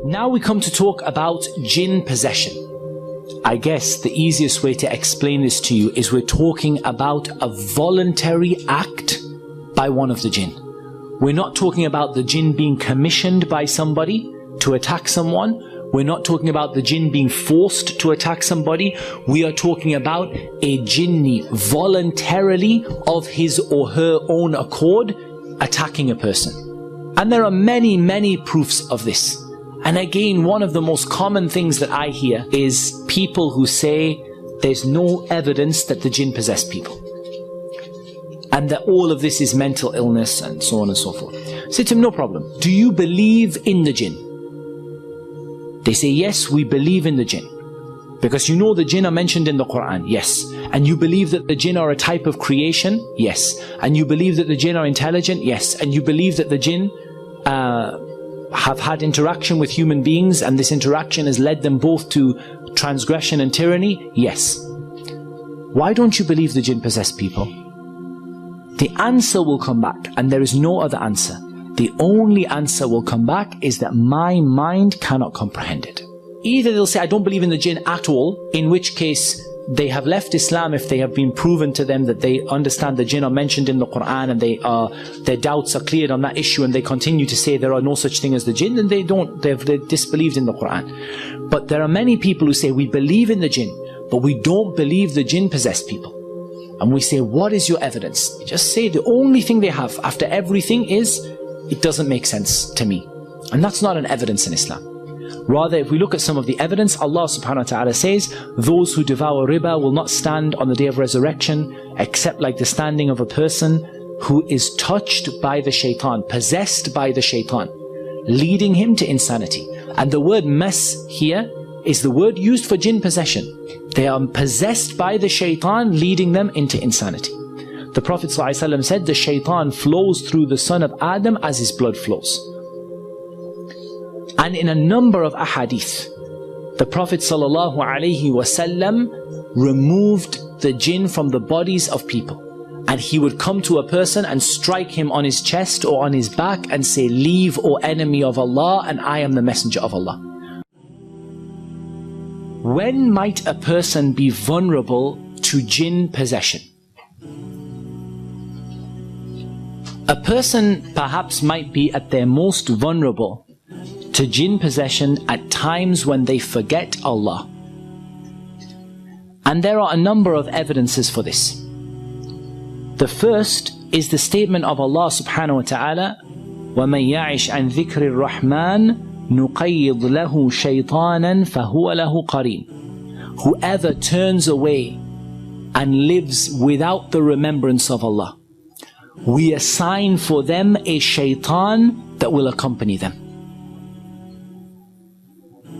Now we come to talk about Jinn possession. I guess the easiest way to explain this to you is we're talking about a voluntary act by one of the Jinn. We're not talking about the Jinn being commissioned by somebody to attack someone. We're not talking about the Jinn being forced to attack somebody. We are talking about a Jinni voluntarily of his or her own accord attacking a person. And there are many, many proofs of this. And again, one of the most common things that I hear is people who say there's no evidence that the Jinn possess people, and that all of this is mental illness and so on and so forth. Say to him, no problem. Do you believe in the Jinn? They say, yes, we believe in the Jinn. Because you know the Jinn are mentioned in the Quran, yes. And you believe that the Jinn are a type of creation, yes. And you believe that the Jinn are intelligent, yes. And you believe that the Jinn have had interaction with human beings, and this interaction has led them both to transgression and tyranny, yes. Why don't you believe the Jinn possess people? The answer will come back, and there is no other answer. The only answer will come back is that my mind cannot comprehend it. Either they'll say, I don't believe in the Jinn at all, in which case they have left Islam if they have been proven to them that they understand the Jinn are mentioned in the Quran, and their doubts are cleared on that issue, and they continue to say there are no such thing as the Jinn, then they've disbelieved in the Quran. But there are many people who say, we believe in the Jinn, but we don't believe the Jinn possess people. And we say, what is your evidence? They just say the only thing they have after everything is, it doesn't make sense to me. And that's not an evidence in Islam. Rather, if we look at some of the evidence, Allah subhanahu wa ta'ala says, those who devour riba will not stand on the day of resurrection except like the standing of a person who is touched by the shaitan, possessed by the shaitan, leading him to insanity. And the word mas here is the word used for Jinn possession. They are possessed by the shaitan, leading them into insanity. The Prophet ﷺ said, the shaitan flows through the son of Adam as his blood flows. And in a number of ahadith, the Prophet ﷺ removed the Jinn from the bodies of people. And he would come to a person and strike him on his chest or on his back and say, leave, O enemy of Allah, and I am the messenger of Allah. When might a person be vulnerable to Jinn possession? A person perhaps might be at their most vulnerable to Jinn possession at times when they forget Allah. And there are a number of evidences for this. The first is the statement of Allah subhanahu wa ta'ala, وَمَنْ يَعِشْ عَنْ ذِكْرِ الرَّحْمَنِ نُقَيِّضْ لَهُ شَيْطَانًا فَهُوَ لَهُ قَرِينٌ. Whoever turns away and lives without the remembrance of Allah, we assign for them a shaitan that will accompany them.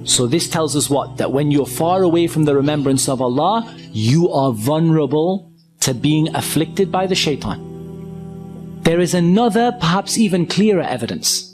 So this tells us what? That when you're far away from the remembrance of Allah, you are vulnerable to being afflicted by the shaitan. There is another, perhaps even clearer evidence.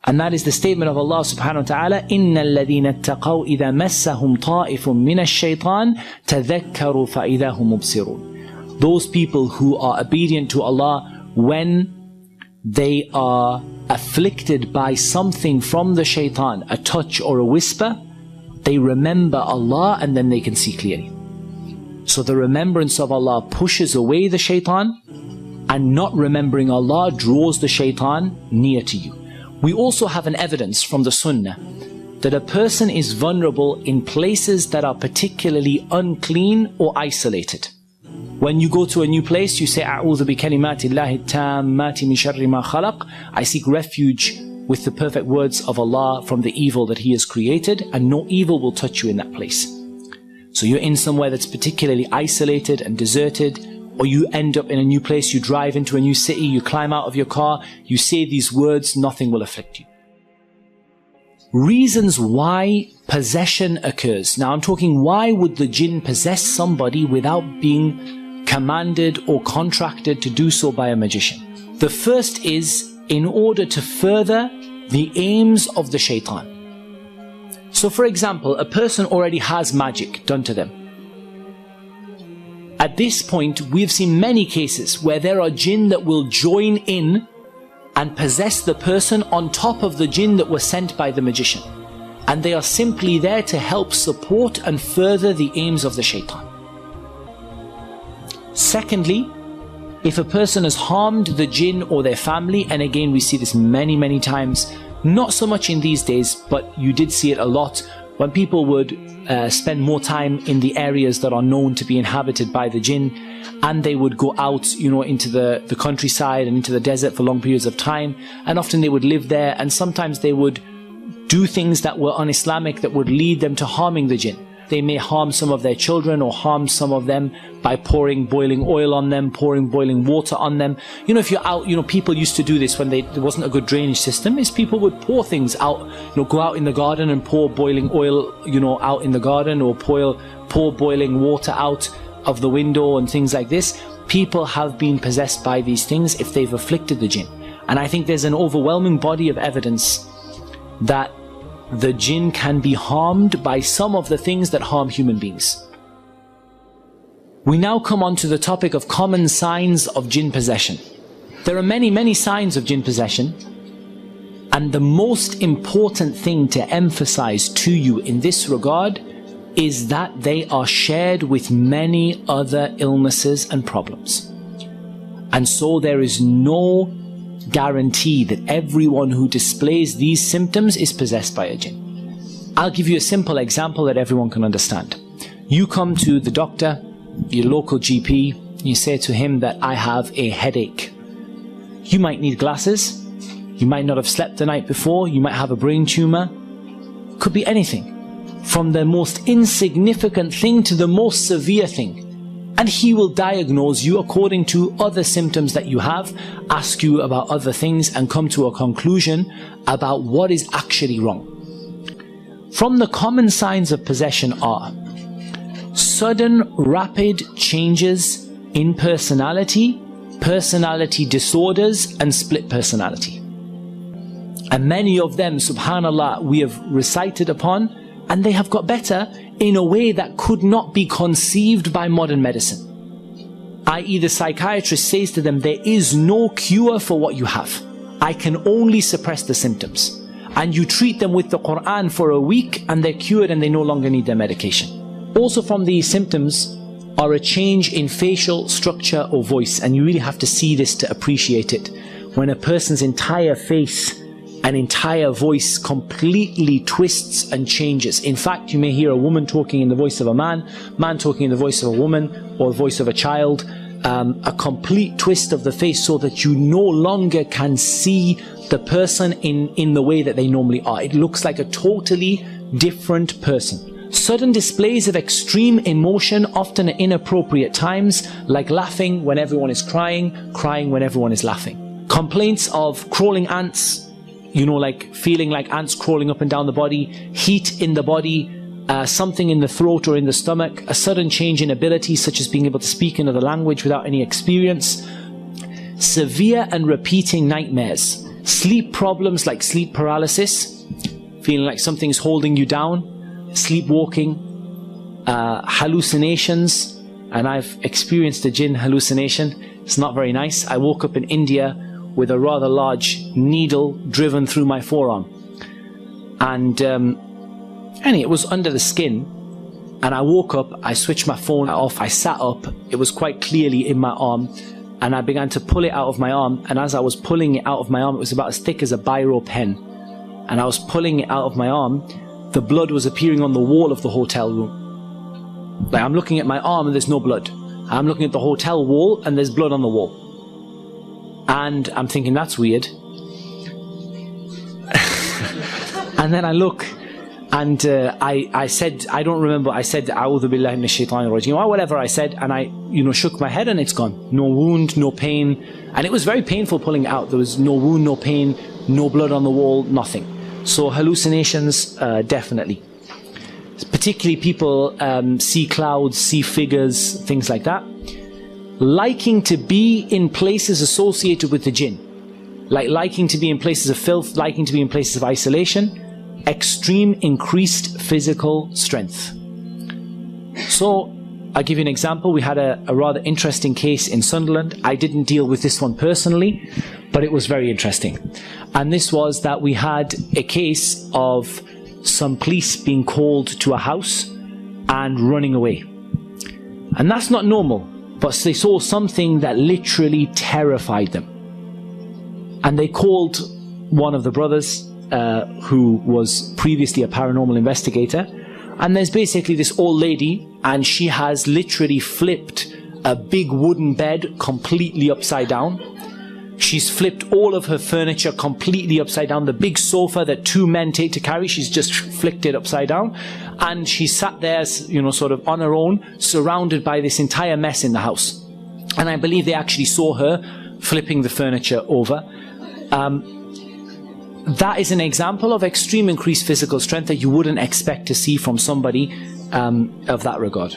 And that is the statement of Allah subhanahu wa ta'ala, إِنَّ الَّذِينَ اتَّقَوْا إِذَا مَسَّهُمْ طَائِفٌ مِّنَ الشَّيْطَانِ تَذَكَّرُوا فَإِذَا هُمْ مُبْصِرُونَ. Those people who are obedient to Allah, when they are afflicted by something from the shaitan, a touch or a whisper, they remember Allah and then they can see clearly. So the remembrance of Allah pushes away the shaitan, and not remembering Allah draws the shaitan near to you. We also have an evidence from the Sunnah that a person is vulnerable in places that are particularly unclean or isolated. When you go to a new place, you say, أعوذ بكلمات الله التامات من شر ما خلق. I seek refuge with the perfect words of Allah from the evil that He has created, and no evil will touch you in that place. So you're in somewhere that's particularly isolated and deserted, or you end up in a new place, you drive into a new city, you climb out of your car, you say these words, nothing will afflict you. Reasons why possession occurs. Now I'm talking, why would the Jinn possess somebody without being commanded or contracted to do so by a magician? The first is in order to further the aims of the shaitan. So for example, a person already has magic done to them. At this point, we've seen many cases where there are Jinn that will join in and possess the person on top of the Jinn that were sent by the magician. and they are simply there to help support and further the aims of the shaitan. Secondly, if a person has harmed the jinn or their family, and again we see this many times, not so much in these days, but you did see it a lot when people would spend more time in the areas that are known to be inhabited by the jinn, and they would go out, into the countryside and into the desert for long periods of time, and often they would live there, and sometimes they would do things that were un-Islamic that would lead them to harming the jinn. They may harm some of their children or harm some of them by pouring boiling oil on them, pouring boiling water on them. If you're out, people used to do this when there wasn't a good drainage system, is people would pour things out, go out in the garden and pour boiling oil, out in the garden, or pour boiling water out of the window and things like this. People have been possessed by these things if they've afflicted the jinn. And I think there's an overwhelming body of evidence that the jinn can be harmed by some of the things that harm human beings. We now come on to the topic of common signs of jinn possession. There are many signs of jinn possession, and the most important thing to emphasize to you in this regard is that they are shared with many other illnesses and problems. And so there is no guarantee that everyone who displays these symptoms is possessed by a jinn. I'll give you a simple example that everyone can understand. You come to the doctor, your local GP, you say to him that I have a headache. You might need glasses, you might not have slept the night before, you might have a brain tumor, could be anything, from the most insignificant thing to the most severe thing. And he will diagnose you according to other symptoms that you have, ask you about other things, and come to a conclusion about what is actually wrong. From the common signs of possession are sudden, rapid changes in personality, personality disorders, and split personality. And many of them, subhanallah, we have recited upon, and they have got better in a way that could not be conceived by modern medicine. I.e., the psychiatrist says to them, there is no cure for what you have. I can only suppress the symptoms. And you treat them with the Quran for a week and they're cured and they no longer need their medication. Also from these symptoms are a change in facial structure or voice, and you really have to see this to appreciate it. When a person's entire face and entire voice completely twists and changes. In fact, you may hear a woman talking in the voice of a man, man talking in the voice of a woman, or the voice of a child, a complete twist of the face so that you no longer can see the person in the way that they normally are. It looks like a totally different person. Sudden displays of extreme emotion, often at inappropriate times, like laughing when everyone is crying, crying when everyone is laughing. Complaints of crawling ants, like feeling like ants crawling up and down the body, heat in the body, something in the throat or in the stomach, a sudden change in ability such as being able to speak another language without any experience, severe and repeating nightmares, sleep problems like sleep paralysis, feeling like something's holding you down, sleepwalking, hallucinations, and I've experienced a jinn hallucination. It's not very nice. I woke up in India with a rather large needle driven through my forearm, and it was under the skin, and I woke up, I switched my phone off, I sat up, it was quite clearly in my arm, and I began to pull it out of my arm, and as I was pulling it out of my arm, it was about as thick as a biro pen, and I was pulling it out of my arm, the blood was appearing on the wall of the hotel room. Like, I'm looking at my arm and there's no blood. I'm looking at the hotel wall and there's blood on the wall. And I'm thinking, that's weird. And then I look, and I said, I don't remember, I said, A'udhu billahi minash shaitanir rajim, or whatever I said, and I, shook my head and it's gone. No wound, no pain. And it was very painful pulling it out. There was no wound, no pain, no blood on the wall, nothing. So hallucinations, definitely. Particularly people see clouds, see figures, things like that. Liking to be in places associated with the jinn. Like liking to be in places of filth, liking to be in places of isolation. Extreme increased physical strength. So, I'll give you an example. We had a rather interesting case in Sunderland. I didn't deal with this one personally, but it was very interesting. And this was that we had a case of some police being called to a house and running away. And that's not normal, but they saw something that literally terrified them. And they called one of the brothers who was previously a paranormal investigator. And there's basically this old lady, and she has literally flipped a big wooden bed completely upside down. She's flipped all of her furniture completely upside down. The big sofa that two men take to carry, she's just flicked it upside down. And she sat there, you know, sort of on her own, surrounded by this entire mess in the house. And I believe they actually saw her flipping the furniture over. That is an example of extreme increased physical strength that you wouldn't expect to see from somebody of that regard.